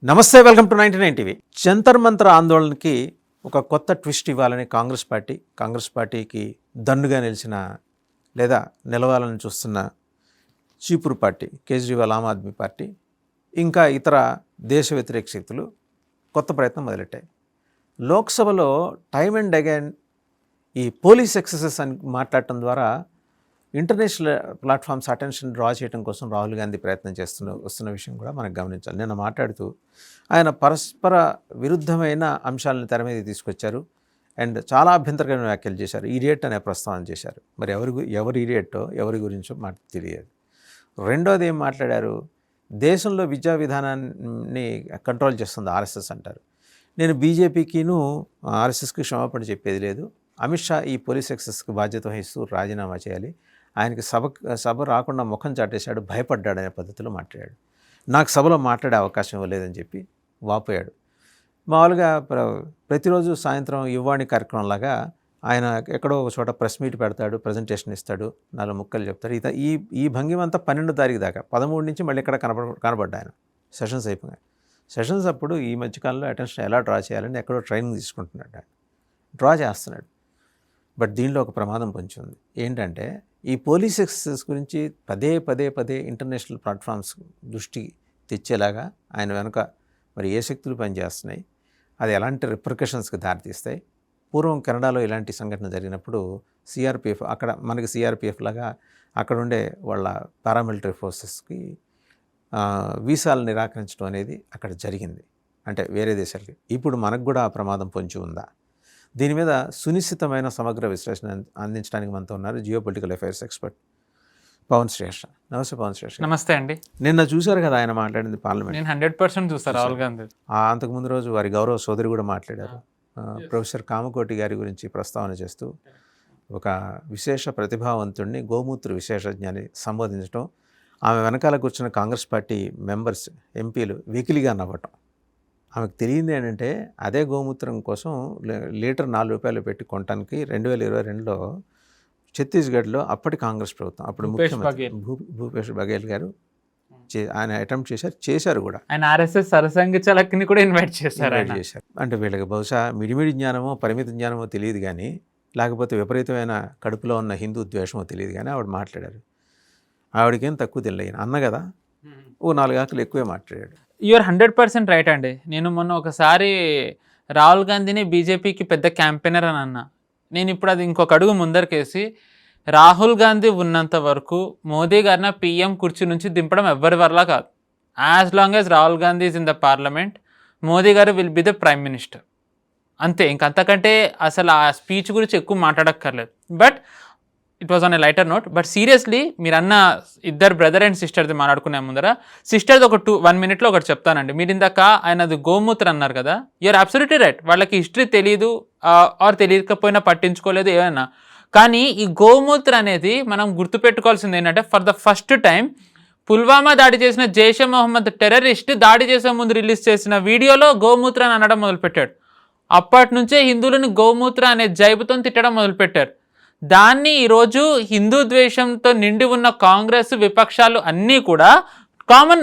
నమస్తే, welcome to 99 TV. Jantar Mantar ఆందోళనకి ఒక కొత్త ట్విస్ట్ ఇవ్వాలని కాంగ్రెస్ పార్టీకి దన్నుగా నిలిచిన లేదా నిలవాలని చూస్తున్న చీపురు పార్టీ కేజ్రీవాల్ ఆమ్ ఆద్మీ పార్టీ ఇంకా ఇతర దేశ వ్యతిరేక శక్తులు కొత్త ప్రయత్నం మొదలెట్టాయి. లోక్సభలో టైమ్ అండ్ అగైన్ ఈ పోలీస్ ఎక్సెసెస్ అని మాట్లాడటం ద్వారా ఇంటర్నేషనల్ ప్లాట్ఫామ్స్ అటెన్షన్ డ్రా చేయడం కోసం రాహుల్ గాంధీ ప్రయత్నం వస్తున్న విషయం కూడా మనకు గమనించాలి. నిన్న మాట్లాడుతూ ఆయన పరస్పర విరుద్ధమైన అంశాలను తెర మీద తీసుకొచ్చారు అండ్ చాలా అభ్యంతరకరమైన వ్యాఖ్యలు చేశారు. ఈడియట్ అనే ప్రస్తావన చేశారు. మరి ఎవరు ఈడియట్టో ఎవరి గురించో మాకు తెలియదు. రెండోది ఏం మాట్లాడారు, దేశంలో విద్యా విధానాన్ని కంట్రోల్ చేస్తుంది ఆర్ఎస్ఎస్ అంటారు. నేను బీజేపీకిను ఆర్ఎస్ఎస్కి క్షమాపణ చెప్పేది లేదు. అమిత్ షా ఈ పోలీస్ ఎక్సెస్కి బాధ్యత వహిస్తూ రాజీనామా చేయాలి. ఆయనకి సభ రాకుండా ముఖం చాటేశాడు, భయపడ్డాడు అనే పద్ధతిలో మాట్లాడాడు. నాకు సభలో మాట్లాడే అవకాశం ఇవ్వలేదని చెప్పి వాపోయాడు. మామూలుగా ప్రతిరోజు సాయంత్రం యువాణి కార్యక్రమంలాగా ఆయన ఎక్కడో ఒక చోట ప్రెస్ మీట్ పెడతాడు, ప్రజెంటేషన్ ఇస్తాడు, 4 ముక్కలు చెప్తాడు. ఈ భంగిమ అంతా 12వ తారీఖు దాకా 13 నుంచి మళ్ళీ ఇక్కడ కనబడ్డా ఆయన సెషన్స్ అయిపోయాయి. సెషన్స్ అప్పుడు ఈ మధ్యకాలంలో అటెన్షన్ ఎలా డ్రా చేయాలని ఎక్కడో ట్రైనింగ్ తీసుకుంటున్నాడు, ఆయన డ్రా చేస్తున్నాడు. బట్ దీనిలో ఒక ప్రమాదం పొంచి ఉంది. ఏంటంటే ఈ పోలీస్ ఎక్సెసెస్ గురించి పదే ఇంటర్నేషనల్ ప్లాట్ఫామ్స్ దృష్టి తెచ్చేలాగా ఆయన వెనుక మరి ఏ శక్తులు పనిచేస్తున్నాయి, అది ఎలాంటి రిప్రికషన్స్కి దారితీస్తాయి. పూర్వం కెనడాలో ఇలాంటి సంఘటన జరిగినప్పుడు సిఆర్పిఎఫ్, అక్కడ మనకి సిఆర్పిఎఫ్ లాగా అక్కడ ఉండే వాళ్ళ పారామిలిటరీ ఫోర్సెస్కి వీసాలు నిరాకరించడం అనేది అక్కడ జరిగింది, అంటే వేరే దేశాలకి. ఇప్పుడు మనకు కూడా ఆ ప్రమాదం పొంచి ఉందా? దీని మీద సునిశ్చితమైన సమగ్ర విశ్లేషణ అందించడానికి మనతో ఉన్నారు geo political affairs expert Pavan Shrestha. నమస్తే పవన్ శ్రేష్ఠ. నమస్తే అండి. నిన్న చూశారు కదా ఆయన మాట్లాడింది పార్లమెంట్. నేను 100% చూస్తాను రాహుల్ గాంధీ. అంతకుముందు రోజు వారి గౌరవ సోదరి కూడా మాట్లాడారు. ప్రొఫెసర్ కామకోటి గారి గురించి ప్రస్తావన చేస్తూ ఒక విశేష ప్రతిభావంతుడిని, గోమూత్ర విశేషజ్ఞాన్ని సంబోధించడం, ఆమె వెనకాల కూర్చున్న కాంగ్రెస్ పార్టీ మెంబర్స్ ఎంపీలు వెకిలిగా నవ్వటం. ఆమెకు తెలియంది ఏంటంటే అదే గోమూత్రం కోసం లీటర్ 4 రూపాయలు పెట్టి కొనడానికి 2022లో ఛత్తీస్గఢ్లో అప్పటి కాంగ్రెస్ ప్రభుత్వం, అప్పుడు ముఖ్యమంత్రి భూపేష్ బఘేల్ గారు ఆయన అటెంప్ట్ చేశారు కూడా. ఆయన ఆర్ఎస్ఎస్ సరసంఘ చలక్ని కూడా ఇన్వైట్ చేశారు. అంటే వీళ్ళకి బహుశా మిడిమిడి జ్ఞానమో పరిమిత జ్ఞానమో తెలియదు కానీ, లేకపోతే విపరీతమైన కడుపులో ఉన్న హిందూ ద్వేషమో తెలియదు కానీ ఆవిడ మాట్లాడారు. ఆవిడకేం తక్కువ తెలియదు, అన్న కదా ఓ 4 ఆకులు ఎక్కువే మాట్లాడాడు. యూఆర్ 100% రైట్ అండి. నేను మొన్న ఒకసారి రాహుల్ గాంధీని బీజేపీకి పెద్ద క్యాంపెయినర్ అని అన్నా. నేను ఇప్పుడు అది ఇంకొక అడుగు ముందరికేసి, రాహుల్ గాంధీ ఉన్నంత వరకు మోదీ గారిని పీఎం కుర్చీ నుంచి దింపడం ఎవరి వల్ల కాదు. As long as Rahul Gandhi is in the parliament, Modi గారు will be the prime minister. అంతే, ఇంకంతకంటే అసలు ఆ స్పీచ్ గురించి ఎక్కువ మాట్లాడక్కర్లేదు. But it was on a lighter note. But seriously మీరు అన్న ఇద్దరు బ్రదర్ అండ్ సిస్టర్ది మాట్లాడుకునే ముందర, సిస్టర్ది ఒక 1 మినిట్లో ఒకటి చెప్తానండి. మీరు ఇందాక ఆయనది గోమూత్ర అన్నారు కదా, యూఆర్ అబ్సల్యూట్లీ రైట్. వాళ్ళకి హిస్టరీ తెలియదు ఆర్ తెలియకపోయినా పట్టించుకోలేదు ఏమైనా, కానీ ఈ గోమూత్ర అనేది మనం గుర్తుపెట్టుకోవాల్సింది ఏంటంటే, for the first time Pulwama దాడి చేసిన జైషే మొహమ్మద్ టెర్రరిస్ట్ దాడి చేసే ముందు రిలీజ్ చేసిన వీడియోలో గోమూత్ర అని అనడం మొదలుపెట్టాడు. అప్పటి నుంచే హిందువులని గోమూత్ర అనే జైబుతో తిట్టడం మొదలుపెట్టారు. దాన్ని ఈరోజు హిందూ ద్వేషంతో నిండి ఉన్న కాంగ్రెస్ విపక్షాలు అన్నీ కూడా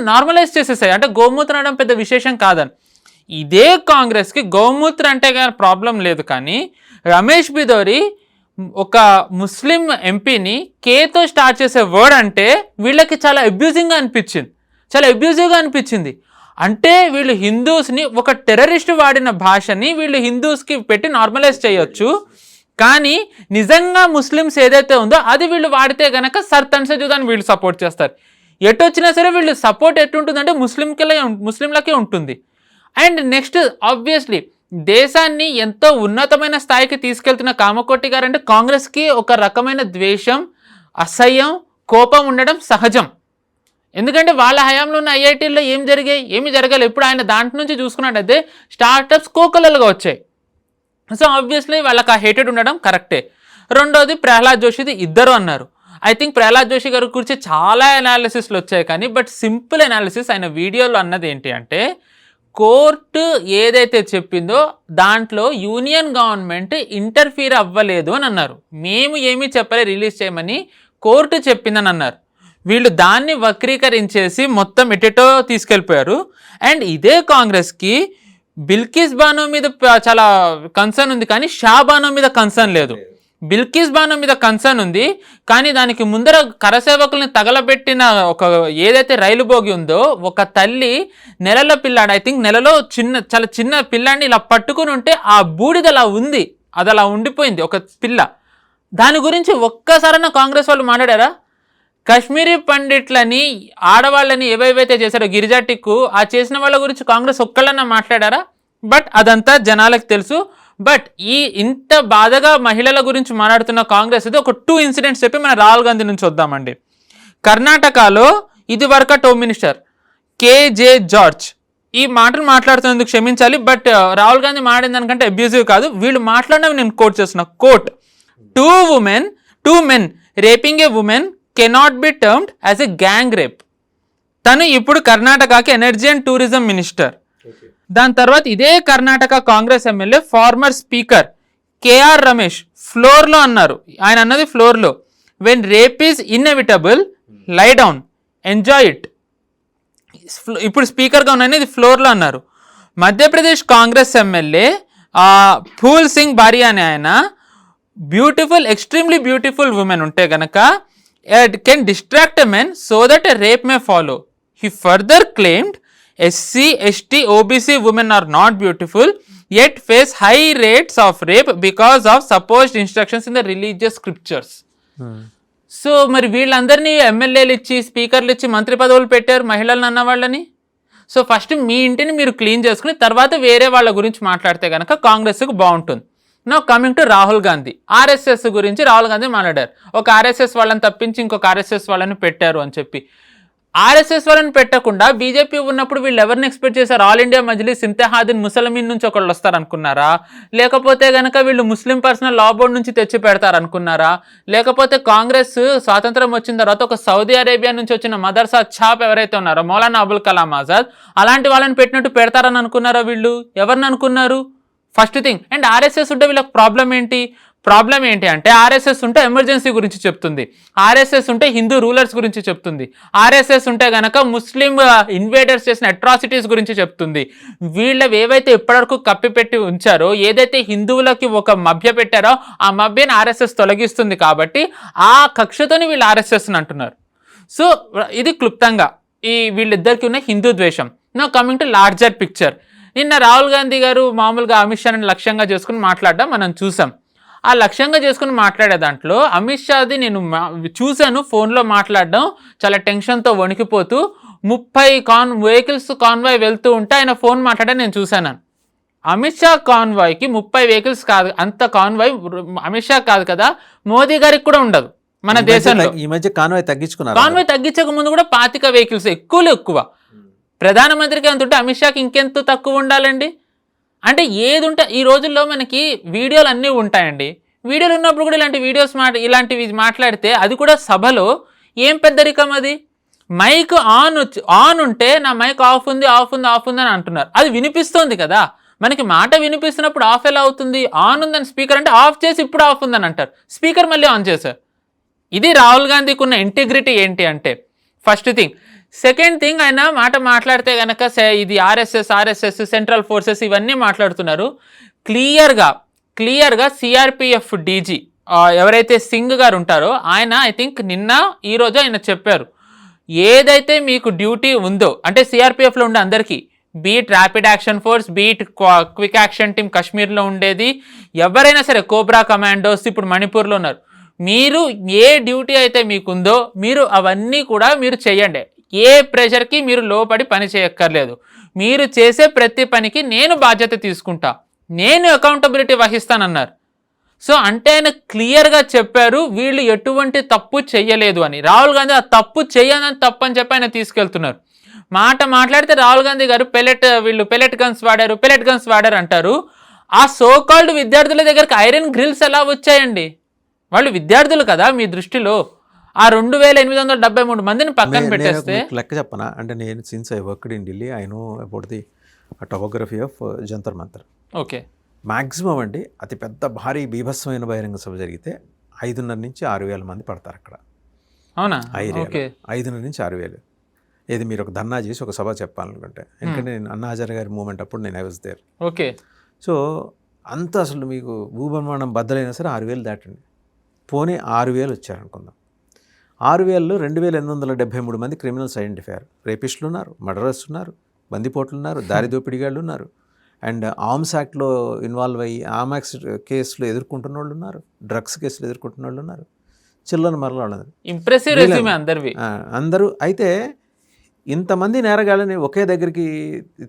నార్మలైజ్ చేసేసాయి. అంటే గోమూత్ర అనడం పెద్ద విశేషం కాదని. ఇదే కాంగ్రెస్కి గోమూత్ర అంటే ప్రాబ్లం లేదు, కానీ రమేష్ బిదోరి ఒక ముస్లిం ఎంపీని కేతో స్టార్ట్ చేసే వర్డ్ అంటే వీళ్ళకి చాలా అబ్యూజివ్గా అనిపించింది. అంటే వీళ్ళు హిందూస్ని, ఒక టెర్రరిస్ట్ వాడిన భాషని వీళ్ళు హిందూస్కి పెట్టి నార్మలైజ్ చేయొచ్చు, కానీ నిజంగా ముస్లిమ్స్ ఏదైతే ఉందో అది వీళ్ళు వాడితే గనక సర్తన్ సజుదాన్ని వీళ్ళు సపోర్ట్ చేస్తారు. ఎటు వచ్చినా సరే వీళ్ళు సపోర్ట్ ఎటుంటుందంటే ముస్లింలకే ఉంటుంది. అండ్ నెక్స్ట్ ఆబ్వియస్లీ దేశాన్ని ఎంతో ఉన్నతమైన స్థాయికి తీసుకెళ్తున్న కామకోటి గారు అంటే కాంగ్రెస్కి ఒక రకమైన ద్వేషం, అసహ్యం, కోపం ఉండడం సహజం. ఎందుకంటే వాళ్ళ హయాంలో ఉన్న ఐఐటీల్లో ఏమి జరగాలి. ఇప్పుడు ఆయన దాంట్లో నుంచి చూసుకున్నట్టయితే స్టార్టప్స్ కోకొల్లలుగా వచ్చాయి. సో ఆబ్వియస్లీ వాళ్ళకి ఆ హేటెడ్ ఉండడం కరెక్టే. రెండోది ప్రహ్లాద్ జోషిది ఇద్దరు అన్నారు. ఐ థింక్ ప్రహ్లాద్ జోషి గారి గురించి చాలా అనాలిసిస్లు వచ్చాయి, కానీ బట్ సింపుల్ అనాలిసిస్ ఆయన వీడియోలో అన్నది ఏంటి అంటే, కోర్టు ఏదైతే చెప్పిందో దాంట్లో యూనియన్ గవర్నమెంట్ ఇంటర్ఫీర్ అవ్వలేదు అని అన్నారు. మేము ఏమీ చెప్పలే రిలీజ్ చేయమని, కోర్టు చెప్పిందని అన్నారు. వీళ్ళు దాన్ని వక్రీకరించేసి మొత్తం ఎటెటో తీసుకెళ్ళిపోయారు. అండ్ ఇదే కాంగ్రెస్కి బిల్కిస్ బానో మీద చాలా కన్సర్న్ ఉంది, కానీ షా బానో మీద కన్సర్న్ లేదు. బిల్కిస్ బానో మీద కన్సర్న్ ఉంది, కానీ దానికి ముందర కరసేవకుల్ని తగలబెట్టిన ఒక ఏదైతే రైలు బోగి ఉందో, ఒక తల్లి నెలల పిల్లాడు, ఐ థింక్ నెలలో చాలా చిన్న పిల్లాడిని ఇలా పట్టుకుని ఉంటే ఆ బూడిద అలా ఉంది, అది అలా ఉండిపోయింది ఒక పిల్ల. దాని గురించి ఒక్కసారైనా కాంగ్రెస్ వాళ్ళు మాట్లాడారా? కాశ్మీరీ పండిట్లని, ఆడవాళ్ళని ఏవేవైతే చేశారో గిరిజా టిక్కు, ఆ చేసిన వాళ్ళ గురించి కాంగ్రెస్ ఒక్కళ్ళన్నా మాట్లాడారా? బట్ అదంతా జనాలకు తెలుసు. బట్ ఇంత బాధగా మహిళల గురించి మాట్లాడుతున్న కాంగ్రెస్ ఇది ఒక 2 ఇన్సిడెంట్స్ చెప్పి మన రాహుల్ గాంధీ నుంచి వద్దామండి. కర్ణాటకలో ఇది వరకు హోమ్ మినిస్టర్ కేజే జార్జ్ ఈ మాటలు మాట్లాడుతున్నందుకు క్షమించాలి, బట్ రాహుల్ గాంధీ మాట్లాడిన దానికంటే అబ్యూజివ్ కాదు. వీళ్ళు మాట్లాడినవి నేను కోట్ చేస్తున్నా. Quote, 2 men raping a woman cannot be termed as a gang rape. తను ఇప్పుడు కర్ణాటకకి ఎనర్జీ అండ్ టూరిజం మినిస్టర్. దాని తర్వాత ఇదే Karnataka Congress MLA former speaker KR Ramesh ఫ్లోర్లో అన్నారు, ఆయన అన్నది ఫ్లోర్లో, when rape is inevitable lie down enjoy it. ఇప్పుడు స్పీకర్గా ఉన్నాయని ఇది ఫ్లోర్లో అన్నారు. మధ్యప్రదేశ్ కాంగ్రెస్ ఎమ్మెల్యే ఫూల్ సింగ్ బారియా అనే ఆయన, బ్యూటిఫుల్ ఎక్స్ట్రీమ్లీ బ్యూటిఫుల్ ఉమెన్ ఉంటే గనక can distract a men so that a rape may follow. He further claimed SC, ST, OBC women are not beautiful yet face high rates of rape because of supposed instructions in the religious scriptures. So మరి వీళ్ళందరినీ ఎమ్మెల్యేలు ఇచ్చి, స్పీకర్లు ఇచ్చి, మంత్రి పదవులు పెట్టారు మహిళలను అన్న వాళ్ళని. సో ఫస్ట్ మీ ఇంటిని మీరు క్లీన్ చేసుకుని తర్వాత వేరే వాళ్ళ గురించి మాట్లాడితే కనుక కాంగ్రెస్కు బాగుంటుంది. Now coming to Rahul Gandhi. RSS గురించి రాహుల్ గాంధీ మాట్లాడారు. ఒక ఆర్ఎస్ఎస్ వాళ్ళని తప్పించి ఇంకొక ఆర్ఎస్ఎస్ వాళ్ళని పెట్టారు అని చెప్పి. ఆర్ఎస్ఎస్ వాళ్ళని పెట్టకుండా బీజేపీ ఉన్నప్పుడు వీళ్ళు ఎవరిని ఎక్స్పెక్ట్ చేశారు? ఆల్ ఇండియా మజ్లిస్ ఇమ్తిహాదీన్ ముసలమీన్ నుంచి ఒకళ్ళు వస్తారనుకున్నారా? లేకపోతే కనుక వీళ్ళు ముస్లిం పర్సనల్ లా బోర్డు నుంచి తెచ్చి పెడతారనుకున్నారా? లేకపోతే కాంగ్రెస్ స్వాతంత్రం వచ్చిన తర్వాత ఒక సౌదీ అరేబియా నుంచి వచ్చిన మదర్సా ఛాప్ ఎవరైతే ఉన్నారో మౌలానా అబుల్ కలాం ఆజాద్, అలాంటి వాళ్ళని పెట్టినట్టు పెడతారని అనుకున్నారా? వీళ్ళు ఎవరిని అనుకున్నారు? First thing. అండ్ ఆర్ఎస్ఎస్ ఉంటే వీళ్ళకి ప్రాబ్లం ఏంటి అంటే ఆర్ఎస్ఎస్ ఉంటే ఎమర్జెన్సీ గురించి చెప్తుంది, ఆర్ఎస్ఎస్ ఉంటే హిందూ రూలర్స్ గురించి చెప్తుంది, ఆర్ఎస్ఎస్ ఉంటే గనక ముస్లిం ఇన్వేడర్స్ చేసిన అట్రాసిటీస్ గురించి చెప్తుంది. వీళ్ళవి ఏవైతే ఇప్పటివరకు కప్పిపెట్టి ఉంచారో, ఏదైతే హిందువులకి ఒక మభ్య పెట్టారో ఆ మభ్యని ఆర్ఎస్ఎస్ తొలగిస్తుంది. కాబట్టి ఆ కక్షతోని వీళ్ళు ఆర్ఎస్ఎస్ని అంటున్నారు. సో ఇది క్లుప్తంగా వీళ్ళిద్దరికి ఉన్న హిందూ ద్వేషం. Now coming to larger picture. నిన్న రాహుల్ గాంధీ గారు మామూలుగా అమిత్ షాని లక్ష్యంగా చేసుకుని మాట్లాడడం మనం చూసాం. ఆ లక్ష్యంగా చేసుకుని మాట్లాడే దాంట్లో అమిత్ షాది నేను చూశాను ఫోన్లో మాట్లాడడం, చాలా టెన్షన్తో వణికిపోతూ 30 వెహికల్స్ కాన్వాయ్ వెళ్తూ ఉంటే ఆయన ఫోన్ మాట్లాడే నేను చూశాను. అమిత్ షా కాన్వాయ్కి 30 వెహికల్స్ కాదు, అంత కాన్వాయ్ అమిత్ షా కాదు కదా, మోదీ గారికి కూడా ఉండదు మన దేశంలో. ఈ మధ్య కాన్వాయ్ తగ్గించుకున్నారు. కాన్వాయ్ తగ్గించక ముందు కూడా 25 వెహికల్స్ ఎక్కువ. ప్రధానమంత్రికి ఎంత ఉంటే అమిత్ షాకి ఇంకెంత తక్కువ ఉండాలండి? అంటే ఏది ఉంటే ఈ రోజుల్లో మనకి వీడియోలు అన్నీ ఉంటాయండి. వీడియోలు ఉన్నప్పుడు కూడా ఇలాంటివి మాట్లాడితే అది కూడా సభలో ఏం పెద్దరికం అది? మైక్ ఆన్ ఉంటే నా మైక్ ఆఫ్ ఉంది అని అంటున్నారు. అది వినిపిస్తోంది కదా, మనకి మాట వినిపిస్తున్నప్పుడు ఆఫ్ ఎలా అవుతుంది? ఆన్ ఉందని స్పీకర్ అంటే ఆఫ్ చేసి ఇప్పుడు ఆఫ్ ఉందని అంటారు, స్పీకర్ మళ్ళీ ఆన్ చేశారు. ఇది రాహుల్ గాంధీకి ఉన్న ఇంటిగ్రిటీ ఏంటి అంటే ఫస్ట్ థింగ్. సెకండ్ థింగ్, ఆయన మాట్లాడితే కనుక ఇది ఆర్ఎస్ఎస్ సెంట్రల్ ఫోర్సెస్ ఇవన్నీ మాట్లాడుతున్నారు. క్లియర్గా సిఆర్పిఎఫ్ డీజీ ఎవరైతే సింగ్ గారు ఉంటారో ఆయన ఐ థింక్ ఈరోజు ఆయన చెప్పారు, ఏదైతే మీకు డ్యూటీ ఉందో అంటే సిఆర్పిఎఫ్లో ఉండే అందరికీ, beat rapid action force, beat quick action team కాశ్మీర్లో ఉండేది, ఎవరైనా సరే కోబ్రా కమాండోస్ ఇప్పుడు మణిపూర్లో ఉన్నారు, మీరు ఏ డ్యూటీ అయితే మీకుందో మీరు అవన్నీ కూడా మీరు చేయండి. ఏ ప్రెషర్కి మీరు లోపడి పని చేయక్కర్లేదు. మీరు చేసే ప్రతి పనికి నేను బాధ్యత తీసుకుంటా, నేను అకౌంటబిలిటీ వహిస్తానన్నారు. సో అంటే ఆయన క్లియర్గా చెప్పారు వీళ్ళు ఎటువంటి తప్పు చెయ్యలేదు అని. రాహుల్ గాంధీ ఆ తప్పు చెయ్యదని తప్పు అని చెప్పి ఆయన తీసుకెళ్తున్నారు. మాట్లాడితే రాహుల్ గాంధీ గారు వీళ్ళు పెలెట్ గన్స్ వాడారు అంటారు. ఆ సోకాల్డ్ విద్యార్థుల దగ్గరికి ఐరన్ గ్రిల్స్ ఎలా వచ్చాయండి? వాళ్ళు విద్యార్థులు కదా మీ దృష్టిలో. ఆ 2873 మందిని పక్కన పెట్టేస్తే లెక్క చెప్పనా అంటే నేను since I worked in Delhi I know about the topography of Jantar Mantar. Okay, maximum అండి అతిపెద్ద భారీ బీభత్సమైన బహిరంగ సభ జరిగితే 5,500 నుంచి 6,000 మంది పడతారు అక్కడ. అవునా? ఆ ఏరియాలో ఓకే. 5,000 నుంచి 6,000. ఇది మీరు ఒక ధర్నా చేసి ఒక సభ చెప్పాలనుకుంటే, ఎందుకంటే నేను అన్నా హజారే గారి మూమెంట్ అప్పుడు నేను I was there. Okay. So అంత అసలు మీకు భూబ్రహ్మాండం బద్దలైనా సరే 6,000 దాటండి. పోనీ 6,000 వచ్చారనుకుందాం. 6,000లో 2,873 మంది క్రిమినల్స్ ఐడెంటిఫై అయ్యారు. రేపిస్టులు ఉన్నారు, మర్డరర్స్ ఉన్నారు, బందిపోట్లు ఉన్నారు, దారి దోపిడిగాళ్ళు ఉన్నారు, అండ్ ఆర్మ్స్ యాక్ట్లో ఇన్వాల్వ్ అయ్యి ఆర్మ్స్ కేసులు ఎదుర్కొంటున్న వాళ్ళు ఉన్నారు, డ్రగ్స్ కేసులు ఎదుర్కొంటున్న వాళ్ళు ఉన్నారు, చిల్లర మరల వాళ్ళు ఉన్నారు. ఇంప్రెసివ్ రెజ్యూమే అందరివి. అందరూ. అయితే ఇంతమంది నేరగాళ్ళని ఒకే దగ్గరికి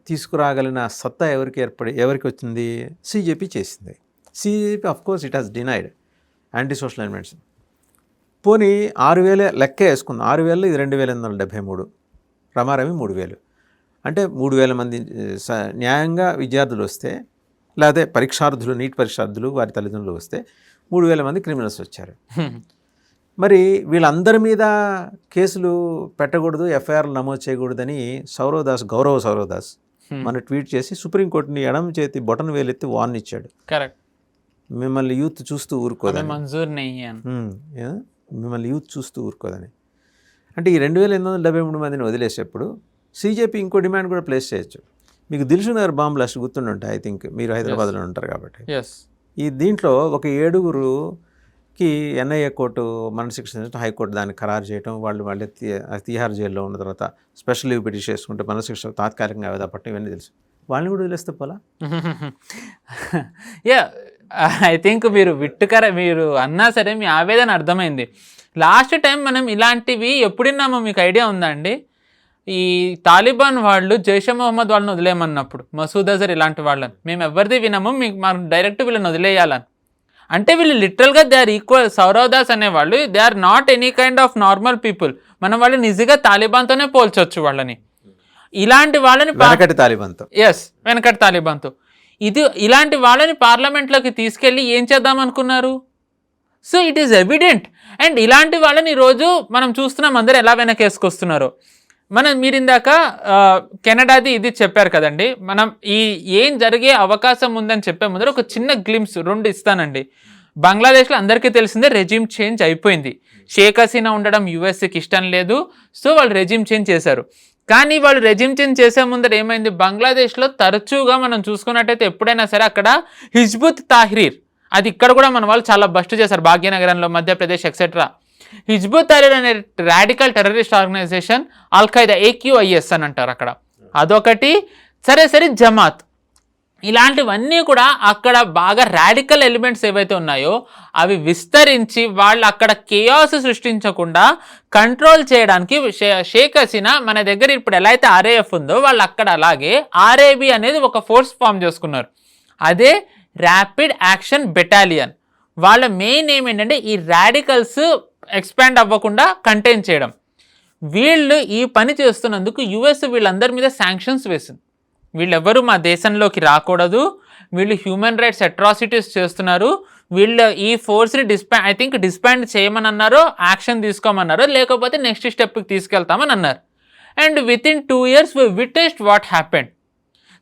తీసుకురాగలిగిన సత్తా ఎవరికి వచ్చింది? CJP చేసింది. CJP of course it has denied anti social elements. పోనీ 6,000 లెక్కే వేసుకుందాం. 6,000 ఇది 2,873, రమారమి 3,000. అంటే 3,000 మంది న్యాయంగా విద్యార్థులు వస్తే, లేకపోతే పరీక్షార్థులు, నీట్ పరీక్షార్థులు వారి తల్లిదండ్రులు వస్తే 3,000 మంది క్రిమినల్స్ వచ్చారు. మరి వీళ్ళందరి మీద కేసులు పెట్టకూడదు, ఎఫ్ఐఆర్లు నమోదు చేయకూడదని గౌరవ్ సౌరవ్ దాస్ మన ట్వీట్ చేసి సుప్రీంకోర్టుని ఎడమ చేతి బొటన్ వేలెత్తి వార్న్ ఇచ్చాడు. కరెక్ట్. మిమ్మల్ని యూత్ చూస్తూ ఊరుకోదని, మిమ్మల్ని యూత్ చూస్తూ ఊరుకోదని. అంటే ఈ 2,873 మందిని వదిలేసేప్పుడు CJP ఇంకో డిమాండ్ కూడా ప్లేస్ చేయొచ్చు. మీకు దిల్షుక్ నగర్ బాంబ్ బ్లాస్ట్ గుర్తుండుంటే, ఐ థింక్ మీరు హైదరాబాద్లో ఉంటారు కాబట్టి, ఈ దీంట్లో ఒక 7గురుకి NIA కోర్టు మరణశిక్ష హైకోర్టు దాన్ని ఖరారు చేయడం, వాళ్ళు తిహార్ జైల్లో ఉన్న తర్వాత స్పెషల్ లీవ్ పిటిషన్ చేసుకుంటే మరణశిక్ష తాత్కాలికంగా ఆవేదా పట్టడం, ఇవన్నీ తెలుసు. వాళ్ళని కూడా వదిలేస్తే పోలా? ఐ థింక్ మీరు అన్నా సరే మీ ఆవేదన అర్థమైంది. లాస్ట్ టైం మనం ఇలాంటివి ఎప్పుడున్నామో మీకు ఐడియా ఉందా అండి? ఈ తాలిబాన్ వాళ్ళు జైషే మొహమ్మద్ వాళ్ళని వదిలేయమన్నప్పుడు, మసూద్ అజర్ ఇలాంటి వాళ్ళని మేము ఎవరిది వినము, మనం డైరెక్ట్ వీళ్ళని వదిలేయాలని. అంటే వీళ్ళు లిటరల్గా they are equal. Saurav Das అనేవాళ్ళు they are not any kind of normal people. మనం వాళ్ళు నిజంగా తాలిబాన్తోనే పోల్చొచ్చు వాళ్ళని. ఇలాంటి వాళ్ళని వెనకటి తాలిబాన్తో ఇలాంటి వాళ్ళని పార్లమెంట్లోకి తీసుకెళ్ళి ఏం చేద్దాం అనుకున్నారు? So it is evident. And ఇలాంటి వాళ్ళని ఈరోజు మనం చూస్తున్నాం అందరూ ఎలా వెనకేసుకొస్తున్నారు. మీరు ఇందాక కెనడాది ఇది చెప్పారు కదండి. మనం ఏం జరిగే అవకాశం ఉందని చెప్పే ముందర ఒక చిన్న గ్లిమ్స్ 2 ఇస్తానండి. బంగ్లాదేశ్లో అందరికీ తెలిసిందే రెజ్యూమ్ చేంజ్ అయిపోయింది. షేక్ హసీనా ఉండడం యుఎస్కి ఇష్టం లేదు, సో వాళ్ళు రెజ్యూమ్ చేంజ్ చేశారు. కానీ వాళ్ళు రెజ్యూమ్ చేంజ్ చేసే ముందర ఏమైంది? బంగ్లాదేశ్లో తరచుగా మనం చూసుకున్నట్టయితే ఎప్పుడైనా సరే అక్కడ హిజ్బుత్ తాహ్రీర్, అది ఇక్కడ కూడా మన వాళ్ళు చాలా బస్ట్ చేశారు, భాగ్యనగరంలో, మధ్యప్రదేశ్ ఎక్సెట్రా. హిజ్బుత్ తాహ్రీర్ అనే radical terrorist organisation, al Qaeda AQIS అని అంటారు అక్కడ, అదొకటి. సరే జమాత్, ఇలాంటివన్నీ కూడా అక్కడ బాగా రాడికల్ ఎలిమెంట్స్ ఏవైతే ఉన్నాయో అవి విస్తరించి వాళ్ళు అక్కడ కేయాస్ సృష్టించకుండా కంట్రోల్ చేయడానికి షేక్ హసీనా మన దగ్గర ఇప్పుడు ఎలా అయితే RAF ఉందో వాళ్ళు అక్కడ అలాగే RAB అనేది ఒక ఫోర్స్ ఫామ్ చేసుకున్నారు. అదే ర్యాపిడ్ యాక్షన్ బెటాలియన్. వాళ్ళ మెయిన్ ఏమేంటంటే ఈ రాడికల్స్ ఎక్స్పాండ్ అవ్వకుండా కంటైన్ చేయడం. వీళ్ళు ఈ పని చేస్తున్నందుకు US వీళ్ళందరి మీద శాంక్షన్స్ వేసింది. వీళ్ళెవ్వరూ మా దేశంలోకి రాకూడదు, వీళ్ళు హ్యూమన్ రైట్స్ అట్రాసిటీస్ చేస్తున్నారు, వీళ్ళు ఈ ఫోర్స్ని డిస్బాండ్ చేయమని అన్నారు, యాక్షన్ తీసుకోమన్నారు, లేకపోతే నెక్స్ట్ స్టెప్కి తీసుకెళ్తామని అన్నారు. And with in 2 years we witnessed what happened.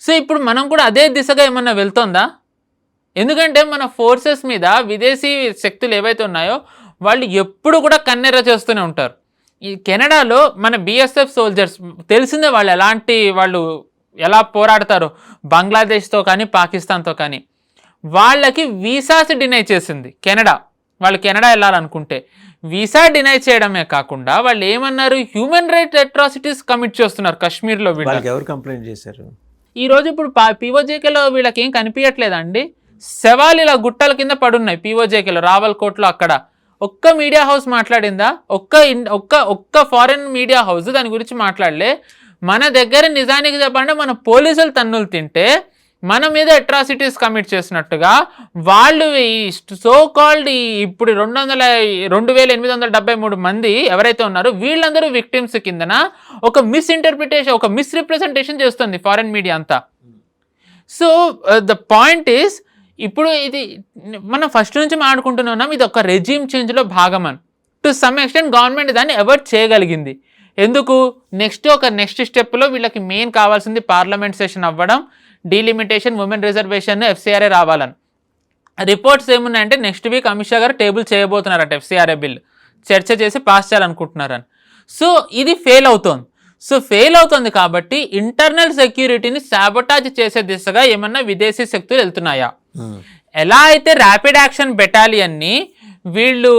So ఇప్పుడు మనం కూడా అదే దిశగా ఏమన్నా వెళ్తుందా? ఎందుకంటే మన ఫోర్సెస్ మీద విదేశీ శక్తులు ఏవైతే ఉన్నాయో వాళ్ళు ఎప్పుడు కూడా కన్నెర్ర చేస్తూనే ఉంటారు. ఈ కెనడాలో మన BSF సోల్జర్స్ తెలిసిందే వాళ్ళు ఎలా పోరాడతారో బంగ్లాదేశ్తో కానీ పాకిస్తాన్తో కానీ. వాళ్ళకి వీసాస్ డినై చేసింది కెనడా. వాళ్ళు కెనడా వెళ్ళాలనుకుంటే వీసా డినై చేయడమే కాకుండా వాళ్ళు ఏమన్నారు, హ్యూమన్ రైట్స్ అట్రాసిటీస్ కమిట్ చేస్తున్నారు కాశ్మీర్లో. ఎవరు కంప్లైంట్ చేశారు? ఈరోజు ఇప్పుడు POJKలో వీళ్ళకి ఏం కనిపించట్లేదండి. శవాలు ఇలా గుట్టల కింద పడున్నాయి POJKలో, రావల్కోట్లో. అక్కడ ఒక్క మీడియా హౌస్ మాట్లాడిందా? ఒక్క ఫారెన్ మీడియా హౌస్ దాని గురించి మాట్లాడలే. మన దగ్గర నిజానికి చెప్పండి మన పోలీసులు తన్నులు తింటే మన మీద అట్రాసిటీస్ కమిట్ చేసినట్టుగా వాళ్ళు ఈ సో కాల్డ్ ఇప్పుడు 2,873 మంది ఎవరైతే ఉన్నారో వీళ్ళందరూ విక్టిమ్స్ కిందన ఒక మిస్రిప్రజెంటేషన్ చేస్తుంది ఫారెన్ మీడియా అంతా. సో ద పాయింట్ ఈస్, ఇప్పుడు ఇది మనం ఫస్ట్ నుంచి మాట్లాడుకుంటున్నాం, ఇది ఒక రెజ్యూమ్ చేంజ్లో భాగం అని. టు సమ్ ఎక్స్టెంట్ గవర్నమెంట్ దాన్ని అవాయిడ్ చేయగలిగింది. ఎందుకు? నెక్స్ట్ స్టెప్లో వీళ్ళకి మెయిన్ కావాల్సింది పార్లమెంట్ సెషన్ అవ్వడం, డీలిమిటేషన్, ఉమెన్ రిజర్వేషన్, FCRA రావాలని. రిపోర్ట్స్ ఏమున్నాయంటే నెక్స్ట్ వీక్ అమిత్ షా గారు టేబుల్ చేయబోతున్నారట FCRA బిల్. చర్చ చేసి పాస్ చేయాలనుకుంటున్నారని. సో ఇది ఫెయిల్ అవుతోంది. సో ఫెయిల్ అవుతుంది కాబట్టి ఇంటర్నల్ సెక్యూరిటీని సాబొటాజ్ చేసే దిశగా ఏమన్నా విదేశీ శక్తులు వెళ్తున్నాయా? ఎలా అయితే ర్యాపిడ్ యాక్షన్ బెటాలియన్ని వీళ్ళు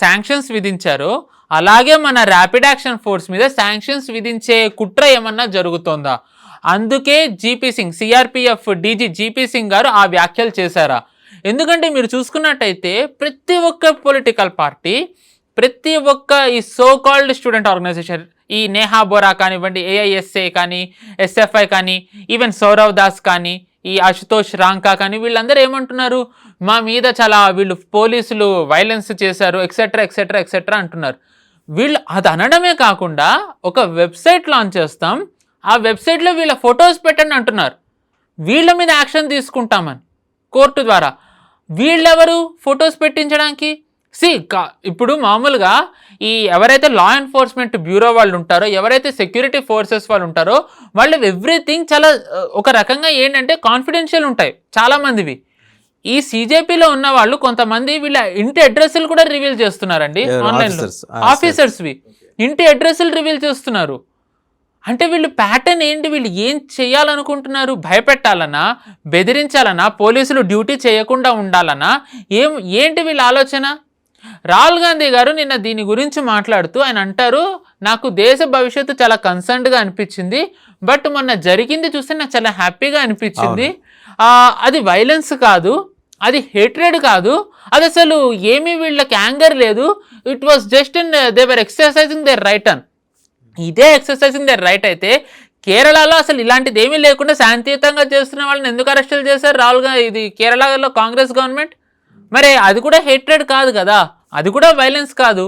శాంక్షన్స్ విధించారో అలాగే మన ర్యాపిడ్ యాక్షన్ ఫోర్స్ మీద శాంక్షన్స్ విధించే కుట్ర ఏమన్నా జరుగుతోందా? అందుకే GP Singh, CRPF DG GP Singh గారు ఆ వ్యాఖ్యలు చేశారా? ఎందుకంటే మీరు చూసుకున్నట్టయితే ప్రతి ఒక్క పొలిటికల్ పార్టీ, ప్రతి ఒక్క ఈ సో కాల్డ్ స్టూడెంట్ ఆర్గనైజేషన్, ఈ నేహా బోరా కానివ్వండి, ఏఐఎస్ఏ కానీ, ఎస్ఎఫ్ఐ కానీ, ఈవెన్ సౌరవ్ దాస్ కానీ, ఈ అశుతోష్ రాంకా కానీ, వీళ్ళందరూ ఏమంటున్నారు? మా మీద చాలా వీళ్ళు పోలీసులు వైలెన్స్ చేశారు ఎక్సెట్రా ఎక్సెట్రా ఎక్సెట్రా అంటున్నారు. వీళ్ళు అది అనడమే కాకుండా ఒక వెబ్సైట్ లాంచ్ చేస్తాం, ఆ వెబ్సైట్లో వీళ్ళ ఫొటోస్ పెట్టండి అంటున్నారు. వీళ్ళ మీద యాక్షన్ తీసుకుంటామని కోర్టు ద్వారా. వీళ్ళెవరు ఫొటోస్ పెట్టించడానికి? ఇప్పుడు మామూలుగా ఈ ఎవరైతే లా ఎన్ఫోర్స్మెంట్ బ్యూరో వాళ్ళు ఉంటారో, ఎవరైతే సెక్యూరిటీ ఫోర్సెస్ వాళ్ళు ఉంటారో, వాళ్ళు ఎవ్రీథింగ్ చాలా ఒక రకంగా ఏంటంటే కాన్ఫిడెన్షియల్ ఉంటాయి చాలా మందివి. ఈ సిజేపీలో ఉన్న వాళ్ళు కొంతమంది వీళ్ళ ఇంటి అడ్రస్లు కూడా రివీల్ చేస్తున్నారండి ఆన్లైన్లో. ఆఫీసర్స్వి ఇంటి అడ్రస్లు రివీల్ చేస్తున్నారు. అంటే వీళ్ళు ప్యాటర్న్ ఏంటి? వీళ్ళు ఏం చేయాలనుకుంటున్నారు? భయపెట్టాలనా, బెదిరించాలనా, పోలీసులు డ్యూటీ చేయకుండా ఉండాలనా, ఏంటి వీళ్ళ ఆలోచన? రాహుల్ గాంధీ గారు నిన్న దీని గురించి మాట్లాడుతూ ఆయన అంటారు, నాకు దేశ భవిష్యత్తు చాలా కన్సర్న్డ్గా అనిపించింది, బట్ మొన్న జరిగింది చూస్తే నాకు చాలా హ్యాపీగా అనిపించింది. అది వైలెన్స్ కాదు, అది హేట్రెడ్ కాదు, అది అసలు ఏమీ వీళ్ళకి యాంగర్ లేదు, it was just in they were exercising their right అని. ఇదే ఎక్సర్సైజింగ్ దేర్ రైట్ అయితే కేరళలో అసలు ఇలాంటిది ఏమీ లేకుండా శాంతియుతంగా చేస్తున్న వాళ్ళని ఎందుకు అరెస్టులు చేశారు రాహుల్ గాంధీ? ఇది కేరళలో కాంగ్రెస్ గవర్నమెంట్. మరి అది కూడా హేట్రెడ్ కాదు కదా, అది కూడా వైలెన్స్ కాదు.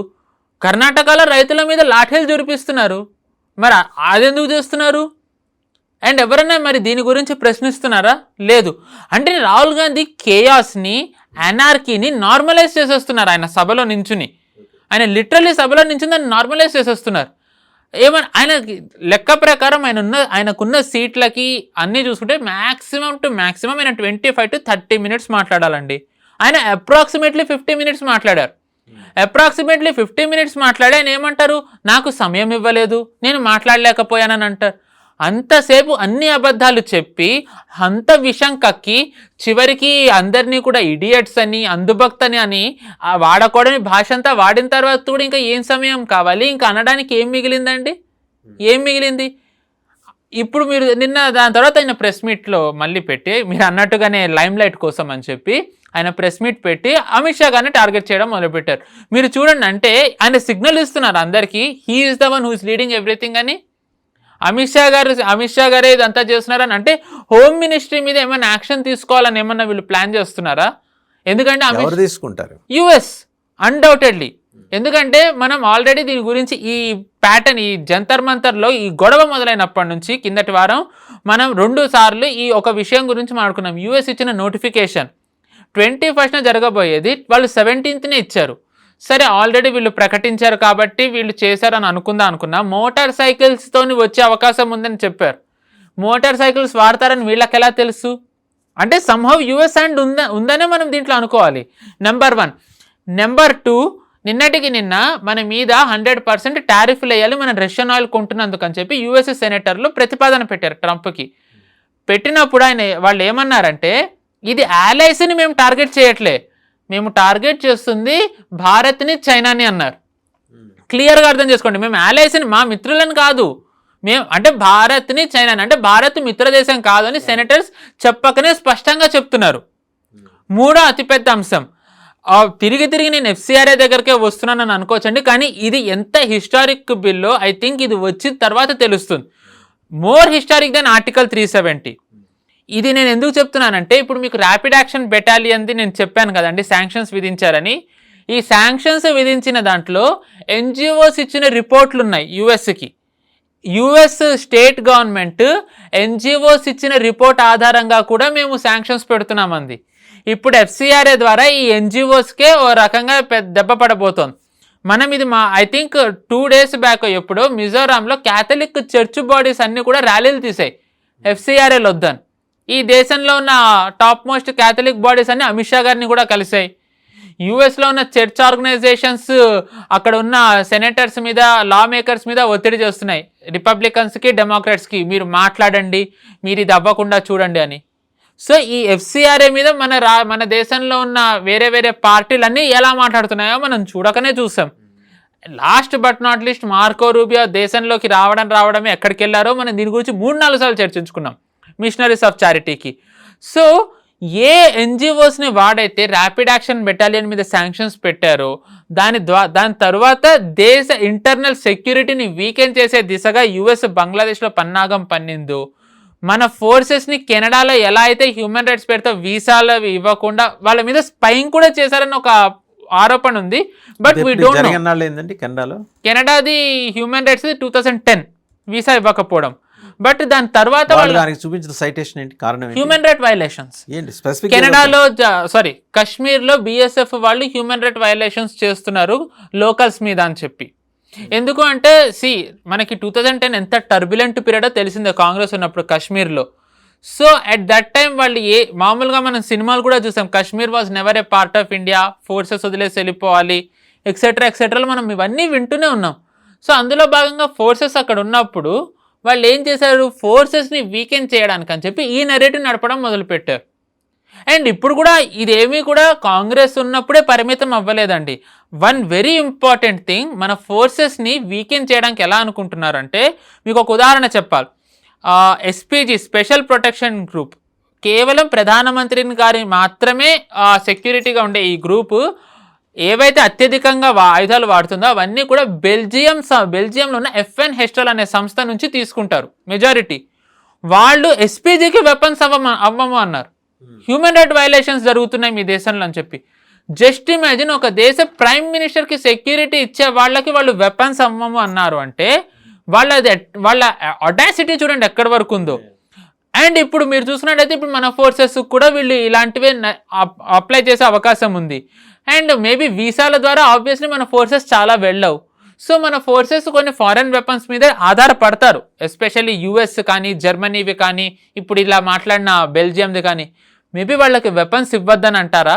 కర్ణాటకలో రైతుల మీద లాఠీలు చూపిస్తున్నారు, మరి అదెందుకు చేస్తున్నారు? అండ్ ఎవరన్నా మరి దీని గురించి ప్రశ్నిస్తున్నారా? లేదు. అంటే రాహుల్ గాంధీ కేయాస్ని, అనార్కీని నార్మలైజ్ చేసేస్తున్నారు. ఆయన సభలో నించుని, ఆయన లిటరల్లీ సభలో నించుని దాన్ని నార్మలైజ్ చేసేస్తున్నారు. ఏమన్నా ఆయన లెక్క ప్రకారం ఆయనకున్న సీట్లకి అన్నీ చూసుకుంటే మ్యాక్సిమం టు మ్యాక్సిమం ఆయన 25 to 30 minutes మాట్లాడాలండి. ఆయన అప్రాక్సిమేట్లీ 50 minutes మాట్లాడారు. అప్రాక్సిమేట్లీ 50 minutes మాట్లాడి ఆయన ఏమంటారు? నాకు సమయం ఇవ్వలేదు, నేను మాట్లాడలేకపోయానని అంటారు. అంతసేపు అన్ని అబద్ధాలు చెప్పి అంత విషం కక్కి చివరికి అందరినీ కూడా ఇడియట్స్ అని, అందుభక్తని అని ఆ వాడకూడని భాష అంతా వాడిన తర్వాత కూడా ఇంకా ఏం సమయం కావాలి? ఇంకా అనడానికి ఏం మిగిలిందండి? ఏం మిగిలింది? ఇప్పుడు మీరు నిన్న దాని తర్వాత ఆయన ప్రెస్ మీట్లో మళ్ళీ పెట్టి, మీరు అన్నట్టుగానే లైమ్ లైట్ కోసం అని చెప్పి ఆయన ప్రెస్ మీట్ పెట్టి అమిత్ షా గారిని టార్గెట్ చేయడం మొదలుపెట్టారు. మీరు చూడండి, అంటే ఆయన సిగ్నల్ ఇస్తున్నారు అందరికీ, he is the one who is leading everything అని. అమిత్ షా గారే ఇదంతా చేస్తున్నారని అంటే హోమ్ మినిస్ట్రీ మీద ఏమైనా యాక్షన్ తీసుకోవాలని ఏమన్నా వీళ్ళు ప్లాన్ చేస్తున్నారా? ఎందుకంటే తీసుకుంటారు యుఎస్ అన్డౌటెడ్లీ. ఎందుకంటే మనం ఆల్రెడీ దీని గురించి ఈ ప్యాటర్న్, ఈ జంతర్ మంతర్లో ఈ గొడవ మొదలైనప్పటి నుంచి కిందటి వారం మనం 2 సార్లు ఈ ఒక విషయం గురించి మాట్లాడుకున్నాం. యుఎస్ ఇచ్చిన నోటిఫికేషన్ 21st జరగబోయేది వాళ్ళు 17th ఇచ్చారు. సరే, ఆల్రెడీ వీళ్ళు ప్రకటించారు కాబట్టి వీళ్ళు చేశారని అనుకున్నా. మోటార్ సైకిల్స్తో వచ్చే అవకాశం ఉందని చెప్పారు. మోటార్ సైకిల్స్ వాడతారని వీళ్ళకి ఎలా తెలుసు? అంటే సంహవ్ యుఎస్ అండ్ ఉందనే మనం దీంట్లో అనుకోవాలి. నెంబర్ 1. నెంబర్ 2, నిన్నటికి నిన్న మన మీద 100% టారిఫ్లు వేయాలి మనం రష్యన్ ఆయిల్ కొంటున్నందుకు అని చెప్పి యుఎస్ సెనేటర్లు ప్రతిపాదన పెట్టారు ట్రంప్కి. పెట్టినప్పుడు వాళ్ళు ఏమన్నారంటే, ఇది allies-ని మేము టార్గెట్ చేయట్లే, మేము టార్గెట్ చేస్తుంది భారత్ని, చైనాని అన్నారు. క్లియర్గా అర్థం చేసుకోండి, మేము allies-ని, మా మిత్రులను కాదు, మేము అంటే భారత్ని, చైనాని, అంటే భారత్ మిత్రదేశం కాదు అని సెనేటర్స్ చెప్పకనే స్పష్టంగా చెప్తున్నారు. 3వ అతిపెద్ద అంశం, తిరిగి నేను ఎఫ్సిఆర్ఏ దగ్గరికే వస్తున్నానని అనుకోవచ్చండి, కానీ ఇది ఎంత హిస్టారిక్ బిల్లో ఐ థింక్ ఇది వచ్చిన తర్వాత తెలుస్తుంది. More historic than article 370. ఇది నేను ఎందుకు చెప్తున్నానంటే, ఇప్పుడు మీకు ర్యాపిడ్ యాక్షన్ బెటాలియన్ది నేను చెప్పాను కదండి శాంక్షన్స్ విధించారని. ఈ శాంక్షన్స్ విధించిన దాంట్లో ఎన్జిఓస్ ఇచ్చిన రిపోర్ట్లు ఉన్నాయి యుఎస్కి. యుఎస్ స్టేట్ గవర్నమెంట్ ఎన్జిఓస్ ఇచ్చిన రిపోర్ట్ ఆధారంగా కూడా మేము శాంక్షన్స్ పెడుతున్నామంది. ఇప్పుడు ఎఫ్సిఆర్ఏ ద్వారా ఈ ఎన్జిఓస్కే ఓ రకంగా దెబ్బ పడబోతోంది. మనం ఇది ఐ థింక్ 2 days బ్యాక్ ఎప్పుడో మిజోరాంలో క్యాథలిక్ చర్చ్ బాడీస్ అన్నీ కూడా ర్యాలీలు తీసాయి ఎఫ్సిఆర్ఏలు వద్దని. ఈ దేశంలో ఉన్న టాప్ మోస్ట్ క్యాథలిక్ బాడీస్ అన్ని అమిత్ షా గారిని కూడా కలిసాయి. యుఎస్లో ఉన్న చర్చ్ ఆర్గనైజేషన్స్ అక్కడ ఉన్న సెనేటర్స్ మీద, లా మేకర్స్ మీద ఒత్తిడి చేస్తున్నాయి, రిపబ్లికన్స్కి డెమోక్రాట్స్కి, మీరు మాట్లాడండి, మీరు ఇది అవ్వకుండా చూడండి అని. సో ఈ ఎఫ్సిఆర్ఏ మీద మన దేశంలో ఉన్న వేరే వేరే పార్టీలన్నీ ఎలా మాట్లాడుతున్నాయో మనం చూడకనే చూసాం. Last but not least Marco Rubio దేశంలోకి రావడమే, ఎక్కడికి వెళ్ళారో మనం దీని గురించి 3-4 సార్లు చర్చించుకున్నాం మిషనరీస్ ఆఫ్ చారిటీకి. సో ఏ ఎన్జిఓస్ని వాడైతే ర్యాపిడ్ యాక్షన్ బెటాలియన్ మీద శాంక్షన్స్ పెట్టారో దాని తర్వాత దేశ ఇంటర్నల్ సెక్యూరిటీని వీకెండ్ చేసే దిశగా యుఎస్ బంగ్లాదేశ్లో పన్నాగం పన్నిందో, మన ఫోర్సెస్ని కెనడాలో ఎలా అయితే హ్యూమన్ రైట్స్ పేరుతో వీసాలు ఇవ్వకుండా వాళ్ళ మీద స్పైయింగ్ కూడా చేశారని ఒక ఆరోపణ ఉంది. But we don't know. కెనడాది హ్యూమన్ రైట్స్ 2010 వీసా ఇవ్వకపోవడం. బట్ దాని తర్వాత చూపించిన సైటేషన్ ఏంటి, కారణం హ్యూమన్ రైట్ వైలేషన్స్. కెనడాలో కాశ్మీర్లో బిఎస్ఎఫ్ వాళ్ళు హ్యూమన్ రైట్ వైలేషన్స్ చేస్తున్నారు లోకల్స్ మీద అని చెప్పి. ఎందుకు అంటే మనకి 2010 ఎంత టర్బులెంట్ పీరియడో తెలిసిందే కాంగ్రెస్ ఉన్నప్పుడు కాశ్మీర్లో. సో అట్ దట్ టైం వాళ్ళు మామూలుగా మనం సినిమాలు కూడా చూసాం, Kashmir was never A part of India, forces వదిలేసి వెళ్ళిపోవాలి ఎక్సెట్రా మనం ఇవన్నీ వింటూనే ఉన్నాం. సో అందులో భాగంగా ఫోర్సెస్ అక్కడ ఉన్నప్పుడు వాళ్ళు ఏం చేశారు, ఫోర్సెస్ని వీకెండ్ చేయడానికి అని చెప్పి ఈ నెరేటివ్ నడపడం మొదలుపెట్టారు. అండ్ ఇప్పుడు కూడా ఇదేమీ కూడా కాంగ్రెస్ ఉన్నప్పుడే పరిమితం అవ్వలేదండి. వన్ వెరీ ఇంపార్టెంట్ థింగ్, మన ఫోర్సెస్ని వీకెండ్ చేయడానికి ఎలా అనుకుంటున్నారంటే, మీకు ఒక ఉదాహరణ చెప్పాలి. ఎస్పీజీ స్పెషల్ ప్రొటెక్షన్ గ్రూప్, కేవలం ప్రధానమంత్రిని గారి మాత్రమే సెక్యూరిటీగా ఉండే ఈ గ్రూపు ఏవైతే అత్యధికంగా ఆయుధాలు వాడుతుందో అవన్నీ కూడా బెల్జియంలో ఉన్న FN హెస్టల్ అనే సంస్థ నుంచి తీసుకుంటారు మెజారిటీ. వాళ్ళు ఎస్పీజీకి వెపన్స్ అవ్వము అన్నారు. హ్యూమన్ రైట్ వైలేషన్స్ జరుగుతున్నాయి మీ దేశంలో అని చెప్పి. జస్ట్ ఇమాజిన్, ఒక దేశ ప్రైమ్ మినిస్టర్కి సెక్యూరిటీ ఇచ్చే వాళ్ళకి వాళ్ళు వెపన్స్ అవ్వము అన్నారు అంటే వాళ్ళ అడాసిటీ చూడండి ఎక్కడి వరకు ఉందో. అండ్ ఇప్పుడు మీరు చూసినట్టయితే ఇప్పుడు మన ఫోర్సెస్ కూడా వీళ్ళు ఇలాంటివే అప్లై చేసే అవకాశం ఉంది. అండ్ మేబీ వీసాల ద్వారా ఆబ్వియస్లీ మన ఫోర్సెస్ చాలా వెళ్ళవు. సో మన ఫోర్సెస్ కొన్ని ఫారెన్ వెపన్స్ మీద ఆధారపడతారు, ఎస్పెషల్లీ యుఎస్ కానీ జర్మనీవి కానీ ఇప్పుడు ఇలా మాట్లాడిన బెల్జియంది కానీ. మేబీ వాళ్ళకి వెపన్స్ ఇవ్వద్దని అంటారా,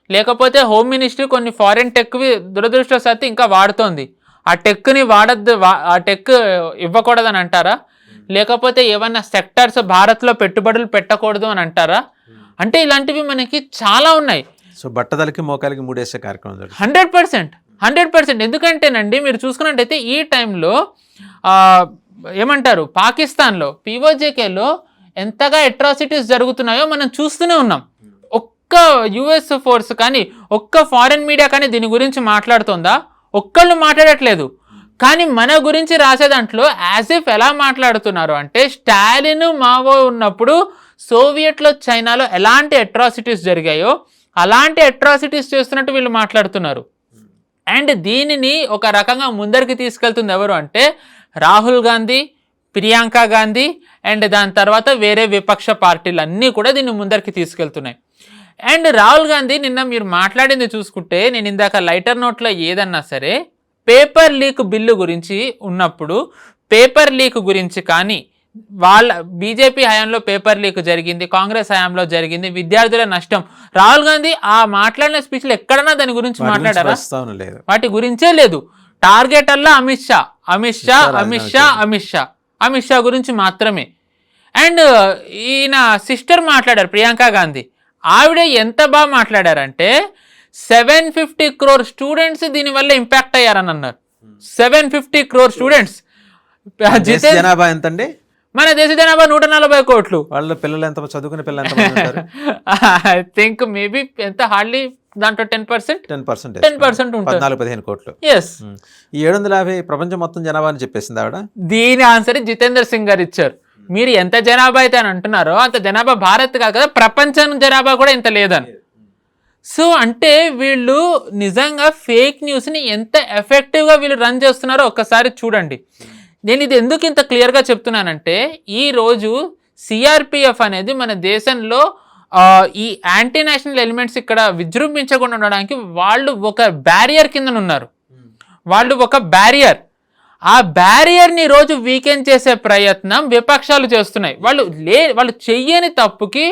లేకపోతే హోమ్ మినిస్ట్రీ కొన్ని ఫారెన్ టెక్వి దురదృష్టవశాత్తు ఇంకా వాడుతోంది, ఆ టెక్ని ఆ టెక్ ఇవ్వకూడదని అంటారా, లేకపోతే ఏమన్నా సెక్టర్స్ భారత్లో పెట్టుబడులు పెట్టకూడదు అని అంటారా? అంటే ఇలాంటివి మనకి చాలా ఉన్నాయి. సో బట్టదలకి మోకాలికి మూడేసే కార్యక్రమం 100%. ఎందుకంటేనండి మీరు చూసుకున్నట్టయితే ఈ టైంలో ఏమంటారు, పాకిస్తాన్లో POJKలో ఎంతగా అట్రాసిటీస్ జరుగుతున్నాయో మనం చూస్తూనే ఉన్నాం. ఒక్క యుఎస్ ఫోర్స్ కానీ ఒక్క ఫారెన్ మీడియా కానీ దీని గురించి మాట్లాడుతుందా? ఒక్కళ్ళు మాట్లాడట్లేదు. కానీ మన గురించి రాసే దాంట్లో యాజ్ ఇఫ్ ఎలా మాట్లాడుతున్నారు అంటే, స్టాలిన్ మావో ఉన్నప్పుడు సోవియట్లో చైనాలో ఎలాంటి అట్రాసిటీస్ జరిగాయో అలాంటి అట్రాసిటీస్ చేస్తున్నట్టు వీళ్ళు మాట్లాడుతున్నారు. అండ్ దీనిని ఒక రకంగా ముందరికి తీసుకెళ్తుంది ఎవరు అంటే రాహుల్ గాంధీ, ప్రియాంక గాంధీ అండ్ దాని తర్వాత వేరే విపక్ష పార్టీలు అన్నీ కూడా దీన్ని ముందరికి తీసుకెళ్తున్నాయి. అండ్ రాహుల్ గాంధీ నిన్న మీరు మాట్లాడింది చూసుకుంటే, నేను ఇందాక లైటర్ నోట్లో ఏదన్నా సరే పేపర్ లీక్ బిల్లు గురించి ఉన్నప్పుడు, పేపర్ లీక్ గురించి కానీ బీజేపీ హయాంలో పేపర్ లీక్ జరిగింది, కాంగ్రెస్ హయాంలో జరిగింది, విద్యార్థుల నష్టం. రాహుల్ గాంధీ ఆ మాట్లాడిన స్పీచ్లు ఎక్కడన్నా దాని గురించి మాట్లాడారా? వాటి గురించే లేదు. టార్గెట్ అల్లా అమిత్ షా గురించి మాత్రమే. అండ్ ఈయన సిస్టర్ మాట్లాడారు ప్రియాంక గాంధీ, ఆవిడ ఎంత బాగా మాట్లాడారంటే 750 crore స్టూడెంట్స్ దీనివల్ల ఇంపాక్ట్ అయ్యారని అన్నారు. 750 crore స్టూడెంట్స్. జనాభా ఎంతండి? మన దేశ జనాభా 140 కోట్లు. వాళ్ళ పిల్లలు ఎంత చదువుకునే పిల్లలు ఎంత? ఐ థింక్ మేబీ ఎంత హార్డ్లీ దాంట్లో 10% ఉంటుంది. 14-15 కోట్లు. ఎస్. ఈ 750 ప్రపంచం మొత్తం జనాభా అని చెప్పేసింది ఆవిడ. దీని ఆన్సర్ జితేందర్ సింగ్ గారు ఇచ్చారు. మీరు ఎంత జనాభా అయితే అని అంటున్నారో అంత జనాభా భారత్ కాదు కదా, ప్రపంచం జనాభా కూడా ఇంత లేదని. సో అంటే వీళ్ళు నిజంగా ఫేక్ న్యూస్ని ఎంత ఎఫెక్టివ్గా వీళ్ళు రన్ చేస్తున్నారో ఒక్కసారి చూడండి. నేను ఇది ఎందుకు ఇంత క్లియర్గా చెప్తున్నానంటే, ఈరోజు సిఆర్పిఎఫ్ అనేది మన దేశంలో ఈ యాంటీ నేషనల్ ఎలిమెంట్స్ ఇక్కడ విజృంభించకుండా ఉండడానికి వాళ్ళు ఒక బ్యారియర్ కింద ఉన్నారు. వాళ్ళు ఒక బ్యారియర్. ఆ బ్యారియర్ని రోజు వీకెండ్ చేసే ప్రయత్నం విపక్షాలు చేస్తున్నాయి. వాళ్ళు చెయ్యని తప్పుకి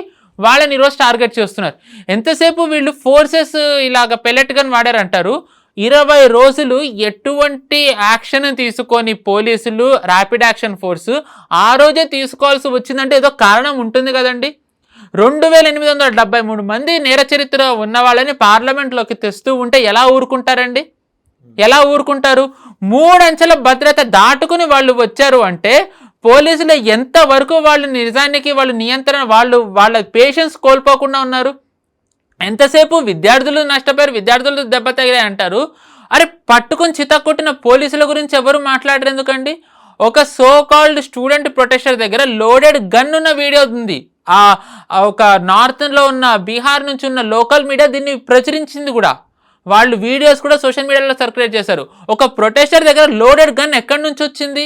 వాళ్ళని ఈరోజు టార్గెట్ చేస్తున్నారు. ఎంతసేపు వీళ్ళు ఫోర్సెస్ ఇలాగ పెల్లెట్ గన్ వాడారంటారు. 20 రోజులు ఎటువంటి యాక్షన్ తీసుకొని పోలీసులు ర్యాపిడ్ యాక్షన్ ఫోర్స్ ఆ రోజే తీసుకోవాల్సి వచ్చిందంటే ఏదో కారణం ఉంటుంది కదండి. 2873 మంది నేర చరిత్ర ఉన్న వాళ్ళని పార్లమెంట్లోకి తెస్తూ ఉంటే ఎలా ఊరుకుంటారండి? ఎలా ఊరుకుంటారు? 3 అంచెల భద్రత దాటుకుని వాళ్ళు వచ్చారు అంటే పోలీసులు ఎంతవరకు వాళ్ళు నిజానికి వాళ్ళు నియంత్రణ వాళ్ళ పేషెన్స్ కోల్పోకుండా ఉన్నారు. ఎంతసేపు విద్యార్థులు నష్టపోయారు, విద్యార్థులు దెబ్బ తగిలాయి అంటారు. అరే పట్టుకుని చితక్కొట్టిన పోలీసుల గురించి ఎవరు మాట్లాడరు ఎందుకండి? ఒక సో కాల్డ్ స్టూడెంట్ ప్రొటెక్టర్ దగ్గర లోడెడ్ గన్ ఉన్న వీడియో ఉంది. ఒక నార్త్లో ఉన్న బీహార్ నుంచి ఉన్న లోకల్ మీడియా దీన్ని ప్రచురించింది కూడా. వాళ్ళు వీడియోస్ కూడా సోషల్ మీడియాలో సర్క్యులేట్ చేశారు. ఒక ప్రొటెక్టర్ దగ్గర లోడెడ్ గన్ ఎక్కడి నుంచి వచ్చింది?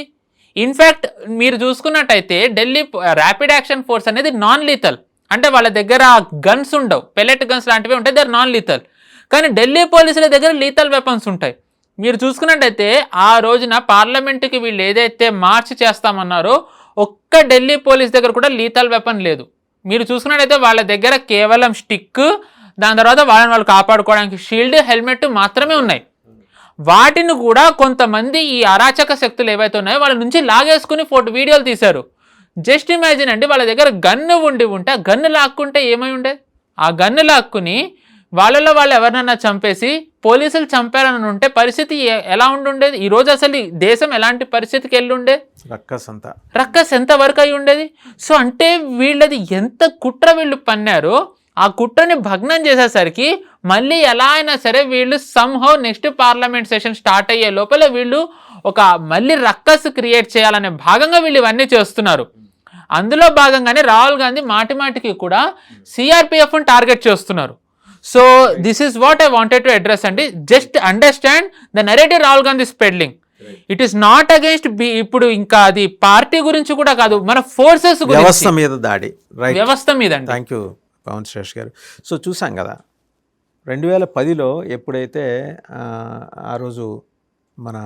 ఇన్ఫ్యాక్ట్ మీరు చూసుకున్నట్టయితే ఢిల్లీ ర్యాపిడ్ యాక్షన్ ఫోర్స్ అనేది నాన్ లీథల్, అంటే వాళ్ళ దగ్గర గన్స్ ఉండవు, పెల్లెట్ గన్స్ లాంటివి ఉంటాయి, దే ఆర్ నాన్ లీథల్. కానీ ఢిల్లీ పోలీసుల దగ్గర లీథల్ వెపన్స్ ఉంటాయి. మీరు చూసుకున్నట్టయితే ఆ రోజున పార్లమెంటుకి వీళ్ళు ఏదైతే మార్చ్ చేస్తామన్నారో ఒక్క ఢిల్లీ పోలీస్ దగ్గర కూడా లీథల్ వెపన్ లేదు. మీరు చూసుకున్నట్టయితే వాళ్ళ దగ్గర కేవలం స్టిక్, దాని తర్వాత వాళ్ళు కాపాడుకోవడానికి షీల్డ్, హెల్మెట్ మాత్రమే ఉన్నాయి. వాటిని కూడా కొంతమంది ఈ అరాచక శక్తులు ఏవైతే ఉన్నాయో వాళ్ళ నుంచి లాగేసుకుని వీడియోలు తీశారు. జస్ట్ ఇమాజిన్ అండి, వాళ్ళ దగ్గర గన్ను ఉంటే ఆ గన్ను లాక్కుంటే ఏమై ఉండేది? ఆ గన్ను లాక్కుని వాళ్ళలో వాళ్ళు ఎవరినన్నా చంపేసి పోలీసులు చంపారని ఉంటే పరిస్థితి ఎలా ఉండుండేది? ఈరోజు అసలు ఈ దేశం ఎలాంటి పరిస్థితికి వెళ్ళి ఉండేది? రక్కస్ ఎంత వరకు అయి ఉండేది? సో అంటే వీళ్ళది ఎంత కుట్ర వీళ్ళు పన్నారో ఆ కుట్రని భగ్నం చేసేసరికి మళ్ళీ ఎలా అయినా సరే వీళ్ళు somehow next parliament session start అయ్యే లోపల వీళ్ళు ఒక మళ్ళీ రక్కస్ క్రియేట్ చేయాలనే భాగంగా వీళ్ళు ఇవన్నీ చేస్తున్నారు. అందులో భాగంగానే రాహుల్ గాంధీ మాటిమాటికి కూడా సిఆర్పిఎఫ్ని టార్గెట్ చేస్తున్నారు. So this is what I wanted to address అండి. Just understand the narrative Rahul Gandhi spreading. It is not against ఇప్పుడు ఇంకా అది పార్టీ గురించి కూడా కాదు, మన ఫోర్సెస్ వ్యవస్థ మీద దాడి, వ్యవస్థ మీద. థ్యాంక్ యూ పవన్ శ్రేష్ గారు. సో చూసాం కదా 2010లో ఎప్పుడైతే ఆ రోజు మన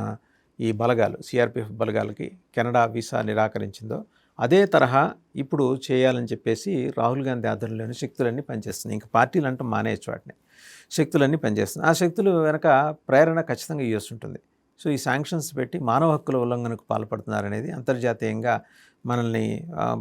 ఈ బలగాలు సిఆర్పిఎఫ్ బలగాలకి కెనడా వీసా నిరాకరించిందో అదే తరహా ఇప్పుడు చేయాలని చెప్పేసి రాహుల్ గాంధీ ఆధ్వర్యంలోని శక్తులన్నీ పనిచేస్తున్నాయి. ఇంకా పార్టీలు అంటూ మానేయచ్చు, వాటిని శక్తులన్నీ పనిచేస్తున్నాయి. ఆ శక్తులు వెనక ప్రేరణ ఖచ్చితంగా యూఎస్ ఉంటుంది. సో ఈ శాంక్షన్స్ పెట్టి మానవ హక్కుల ఉల్లంఘనకు పాల్పడుతున్నారనేది అంతర్జాతీయంగా మనల్ని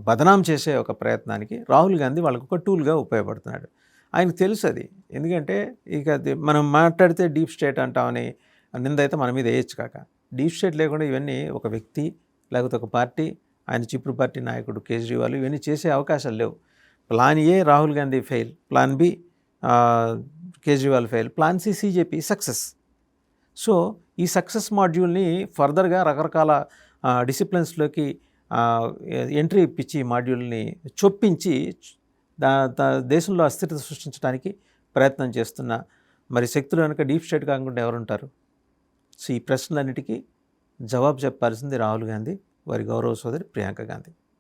బదనాం చేసే ఒక ప్రయత్నానికి రాహుల్ గాంధీ వాళ్ళకు ఒక టూల్గా ఉపయోగపడుతున్నాడు. ఆయనకు తెలుసు అది. ఎందుకంటే ఇక మనం మాట్లాడితే డీప్ స్టేట్ అంటామని నింద అయితే మన మీద వేయచ్చు. కాక డీప్ స్టేట్ లేకుండా ఇవన్నీ ఒక వ్యక్తి లేకపోతే ఒక పార్టీ, ఆయన చిప్పుడు పార్టీ నాయకుడు కేజ్రీవాల్ ఇవన్నీ చేసే అవకాశాలు లేవు. Plan A Rahul Gandhi fail, plan B Kejriwal fail, plan C CJP success. So ఈ సక్సెస్ మాడ్యూల్ని ఫర్దర్గా రకరకాల డిసిప్లిన్స్లోకి ఎంట్రీ ఇప్పించి మాడ్యూల్ని చొప్పించి దేశంలో అస్థిరత సృష్టించడానికి ప్రయత్నం చేస్తున్న మరి శక్తులు కనుక డీప్ స్టేట్ కాకుండా ఎవరుంటారు? సో ఈ ప్రశ్నలన్నిటికీ జవాబు చెప్పాల్సింది రాహుల్ గాంధీ, వారి గౌరవ సోదరి ప్రియాంక గాంధీ.